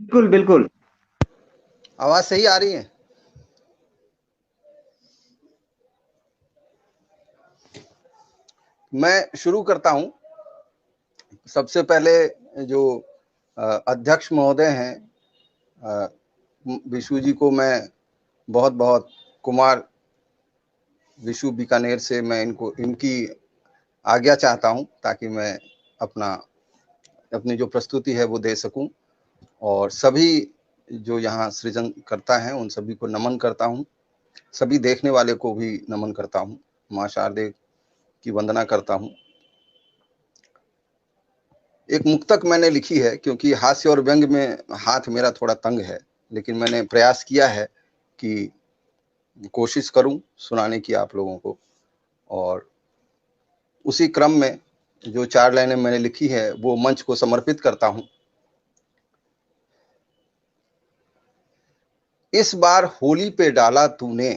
बिल्कुल बिल्कुल। आवाज सही आ रही है? मैं शुरू करता हूं। सबसे पहले जो अध्यक्ष महोदय हैं विशु जी को मैं बहुत बहुत, कुमार विशु बीकानेर से, मैं इनकी आज्ञा चाहता हूं ताकि मैं अपनी जो प्रस्तुति है वो दे सकूं। और सभी जो यहाँ सृजन करता है उन सभी को नमन करता हूं। सभी देखने वाले को भी नमन करता हूं। मां शारदे की वंदना करता हूं। एक मुक्तक मैंने लिखी है, क्योंकि हास्य और व्यंग में हाथ मेरा थोड़ा तंग है, लेकिन मैंने प्रयास किया है कि कोशिश करूं सुनाने की आप लोगों को। और उसी क्रम में जो 4 लाइनें मैंने लिखी है वो मंच को समर्पित करता हूं। इस बार होली पे डाला तूने,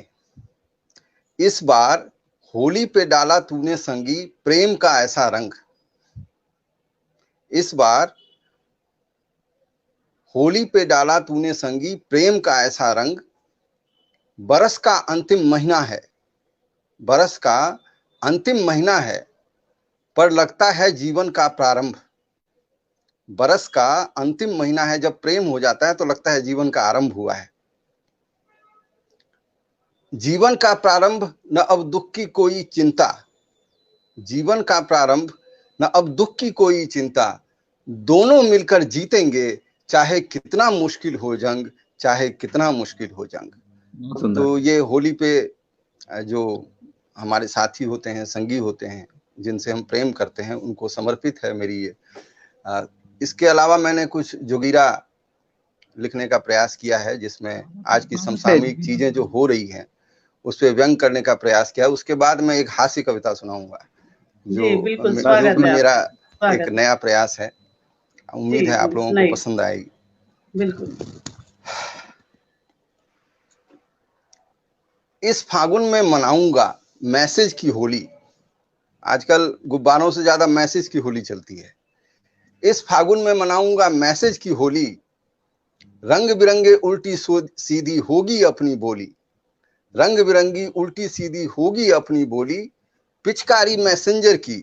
इस बार होली पे डाला तूने संगी प्रेम का ऐसा रंग। इस बार होली पे डाला तूने संगी प्रेम का ऐसा रंग। बरस का अंतिम महीना है, बरस का अंतिम महीना है, पर लगता है जीवन का प्रारंभ। बरस का अंतिम महीना है, जब प्रेम हो जाता है तो लगता है जीवन का आरंभ हुआ है। जीवन का प्रारंभ, न अब दुख की कोई चिंता। जीवन का प्रारंभ, न अब दुख की कोई चिंता। दोनों मिलकर जीतेंगे, चाहे कितना मुश्किल हो जंग, चाहे कितना मुश्किल हो जंग। तो ये होली पे जो हमारे साथी होते हैं, संगी होते हैं, जिनसे हम प्रेम करते हैं, उनको समर्पित है मेरी ये। इसके अलावा मैंने कुछ जोगीरा लिखने का प्रयास किया है, जिसमें आज की समसामयिक चीजें जो हो रही हैं उस पर व्यंग करने का प्रयास किया है। उसके बाद मैं एक हास्य कविता सुनाऊंगा, जो भी मेरा एक नया प्रयास है। उम्मीद है आप लोगों को पसंद आएगी। बिल्कुल। इस फागुन में मनाऊंगा मैसेज की होली। आजकल गुब्बारों से ज्यादा मैसेज की होली चलती है। इस फागुन में मनाऊंगा मैसेज की होली। रंग बिरंगे उल्टी सीधी होगी अपनी बोली। रंग बिरंगी उल्टी सीधी होगी अपनी बोली। पिचकारी मैसेंजर की,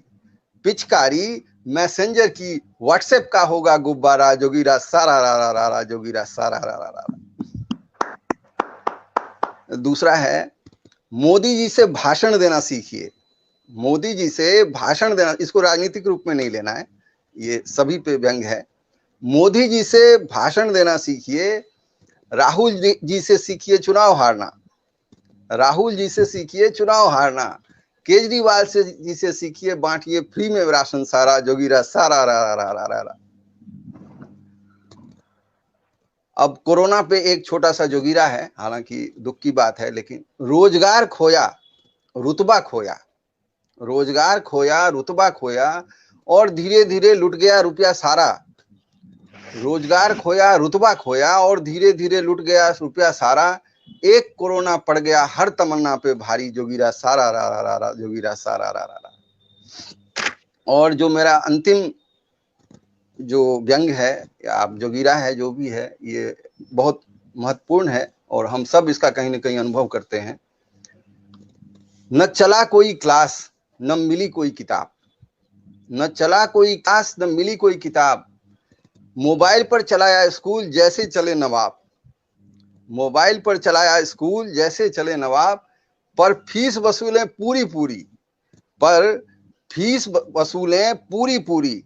पिचकारी मैसेंजर की, व्हाट्सएप का होगा गुब्बारा। जोगीरा सारा रा रा रा रा, जोगीरा सारा रा रा रा। दूसरा है, मोदी जी से भाषण देना सीखिए। मोदी जी से भाषण देना, इसको राजनीतिक रूप में नहीं लेना है, ये सभी पे व्यंग है। मोदी जी से भाषण देना सीखिए। राहुल जी से सीखिए चुनाव हारना। राहुल जी से सीखिए चुनाव हारना। केजरीवाल जी से सीखिए बांटिए फ्री में राशन सारा। जोगीरा सारा रा रा रा रा रा। अब कोरोना पे एक छोटा सा जोगीरा है, हालांकि दुख की बात है, लेकिन रोजगार खोया रुतबा खोया, रोजगार खोया रुतबा खोया, और धीरे धीरे लुट गया रुपया सारा। रोजगार खोया रुतबा खोया, और धीरे धीरे लुट गया रुपया सारा। एक कोरोना पड़ गया हर तमन्ना पे भारी। जोगीरा सारा रा रा रा रा, जोगीरा सारा रा रा रा। और जो मेरा अंतिम जो व्यंग है या जोगीरा है, जो भी है, ये बहुत महत्वपूर्ण है और हम सब इसका कहीं ना कहीं अनुभव करते हैं। न चला कोई क्लास, न मिली कोई किताब। न चला कोई क्लास, न मिली कोई किताब। मोबाइल पर चलाया स्कूल जैसे चले नवाब। मोबाइल पर चलाया स्कूल जैसे चले नवाब। पर फीस वसूलें पूरी पूरी, पर फीस वसूलें पूरी पूरी,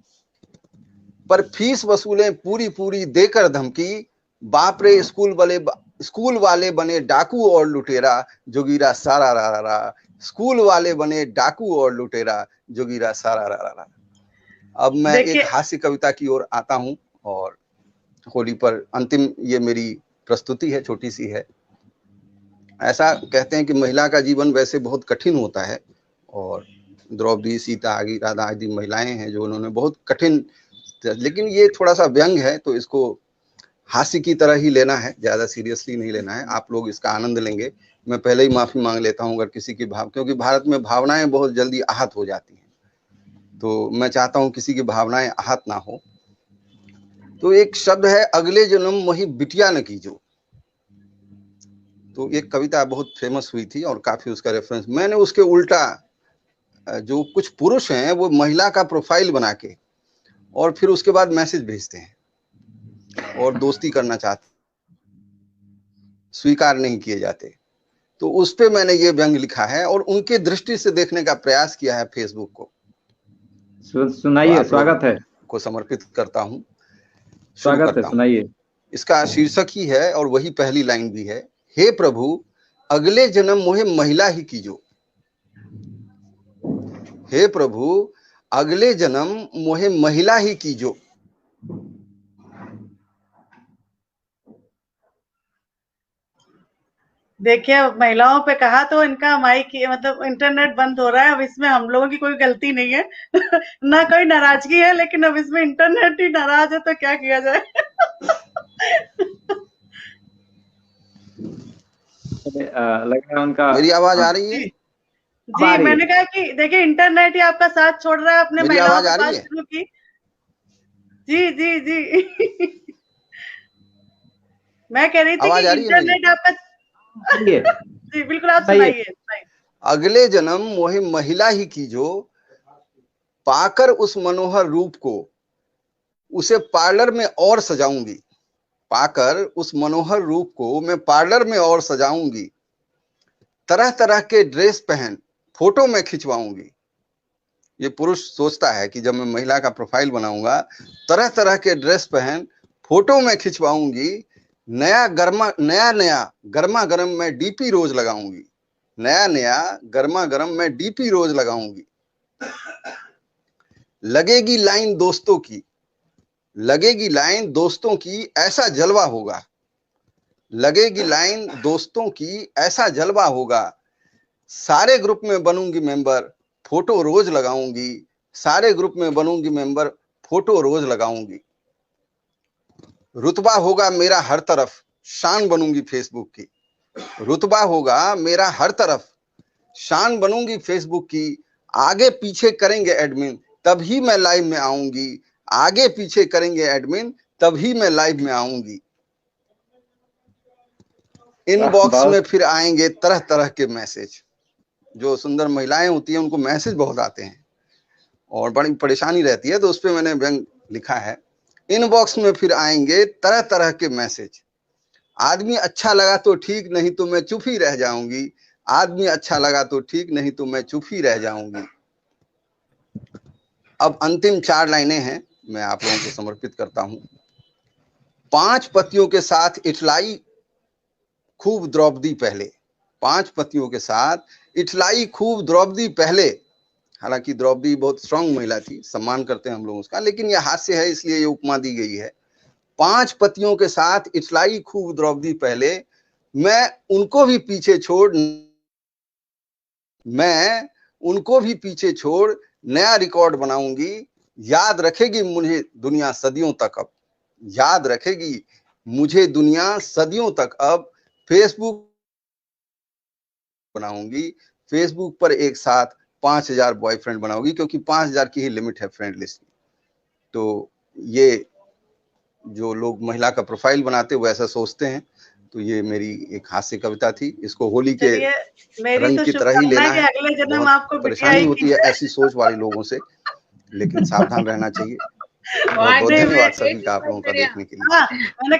पर फीस वसूलें पूरी पूरी, देकर धमकी। बाप रे स्कूल वाले बने डाकू और लुटेरा। जोगीरा सारा रा रा रा। स्कूल वाले बने डाकू और लुटेरा। जोगीरा सारा रा रा रा। अब मैं एक हास्य कविता की ओर आता हूं, और होली पर अंतिम ये मेरी प्रस्तुति है, छोटी सी है। ऐसा कहते हैं कि महिला का जीवन वैसे बहुत कठिन होता है, और द्रौपदी, सीता आदि, राधा आदि महिलाएं हैं जो उन्होंने बहुत कठिन, लेकिन ये थोड़ा सा व्यंग है तो इसको हास्य की तरह ही लेना है, ज्यादा सीरियसली नहीं लेना है। आप लोग इसका आनंद लेंगे। मैं पहले ही माफी मांग लेता हूं अगर किसी की क्योंकि भारत में भावनाएं बहुत जल्दी आहत हो जाती हैं, तो मैं चाहता हूं किसी की भावनाएं आहत ना हो। तो एक शब्द है अगले जन्म वही बिटिया न कीजो। तो एक कविता बहुत फेमस हुई थी और काफी उसका रेफरेंस, मैंने उसके उल्टा जो कुछ पुरुष हैं वो महिला का प्रोफाइल बना के और फिर उसके बाद मैसेज भेजते हैं और दोस्ती करना चाहते, स्वीकार नहीं किए जाते। तो उस पे मैंने ये व्यंग लिखा है और उनके दृष्टि से देखने का प्रयास किया है फेसबुक को। सुनाइए, स्वागत है, को समर्पित करता हूं, स्वागत है, सुनाइए। इसका शीर्षक ही है और वही पहली लाइन भी है, हे प्रभु अगले जन्म मोहे महिला ही कीजो। हे प्रभु अगले जन्म मोहे महिला ही कीजो। देखिए महिलाओं पे कहा तो इनका माइक मतलब इंटरनेट बंद हो रहा है। अब इसमें हम लोगों की कोई गलती नहीं है ना कोई नाराजगी है, लेकिन अब इसमें इंटरनेट ही नाराज है तो क्या किया जाए। लगा उनका। मेरी आवाज आ रही है? जी मैंने कहा कि देखिए इंटरनेट ही आपका साथ छोड़ रहा है। अपने महिलाओं की बात शुरू की। जी जी जी मैं कह रही थी कि इंटरनेट आपका जी बिल्कुल, आप सुनाइए। अगले जन्म मोहे महिला ही कीजो, पाकर उस मनोहर रूप को उसे पार्लर में और सजाऊंगी। पाकर उस मनोहर रूप को मैं पार्लर में और सजाऊंगी, तरह तरह के ड्रेस पहन फोटो में खिंचवाऊंगी। ये पुरुष सोचता है कि जब मैं महिला का प्रोफाइल बनाऊंगा, तरह तरह के ड्रेस पहन फोटो में खिंचवाऊंगी, नया गर्मा गर्म मैं डीपी रोज लगाऊंगी। नया गर्मा गर्म मैं डीपी रोज लगाऊंगी। लगेगी लाइन दोस्तों की, लगेगी लाइन दोस्तों की ऐसा जलवा होगा। लगेगी लाइन दोस्तों की ऐसा जलवा होगा। सारे ग्रुप में बनूंगी मेंबर, फोटो रोज लगाऊंगी। सारे ग्रुप में बनूंगी मेंबर, फोटो रोज लगाऊंगी। रुतबा होगा मेरा हर तरफ, शान बनूंगी फेसबुक की। रुतबा होगा मेरा हर तरफ, शान बनूंगी फेसबुक की। आगे पीछे करेंगे एडमिन, तभी मैं लाइव में आऊंगी। आगे पीछे करेंगे एडमिन, तभी मैं लाइव में आऊंगी। इनबॉक्स में फिर आएंगे तरह तरह के मैसेज। जो सुंदर महिलाएं होती हैं उनको मैसेज बहुत आते हैं और बड़ी परेशानी रहती है, तो उस पर मैंने व्यंग लिखा है। इनबॉक्स में फिर आएंगे तरह तरह के मैसेज। आदमी अच्छा लगा तो ठीक, नहीं तो मैं चुप ही रह जाऊंगी। आदमी अच्छा लगा तो ठीक, नहीं तो मैं चुप ही रह जाऊंगी। अब अंतिम 4 लाइनें हैं, मैं आप लोगों को समर्पित करता हूं। 5 पतियों के साथ इठलाई खूब द्रौपदी पहले। 5 पतियों के साथ इठलाई खूब द्रौपदी पहले। हालांकि द्रौपदी बहुत स्ट्रांग महिला थी, सम्मान करते हैं हम लोग उसका, लेकिन यह हास्य है इसलिए ये उपमा दी गई है। 5 पतियों के साथ इठलाई खूब द्रौपदी पहले, मैं उनको भी पीछे छोड़ नया रिकॉर्ड बनाऊंगी। याद रखेगी मुझे दुनिया सदियों तक अब। याद रखेगी मुझे दुनिया सदियों तक अब। फेसबुक बनाऊंगी, फेसबुक पर एक साथ 5000 बॉयफ्रेंड बनाऊंगी, क्योंकि 5000 की ही लिमिट है फ्रेंड लिस्ट की। तो ये जो लोग महिला का प्रोफाइल बनाते वो ऐसा सोचते हैं। तो ये मेरी एक हास्य कविता थी। इसको होली के रंग की तरह ही लेना है। बहुत परेशानी होती है ऐसी सोच वाले लोगों से, लेकिन सावधान रहना चाहिए। बहुत बहुत धन्यवाद सभी का आप लोगों का देखने के लिए।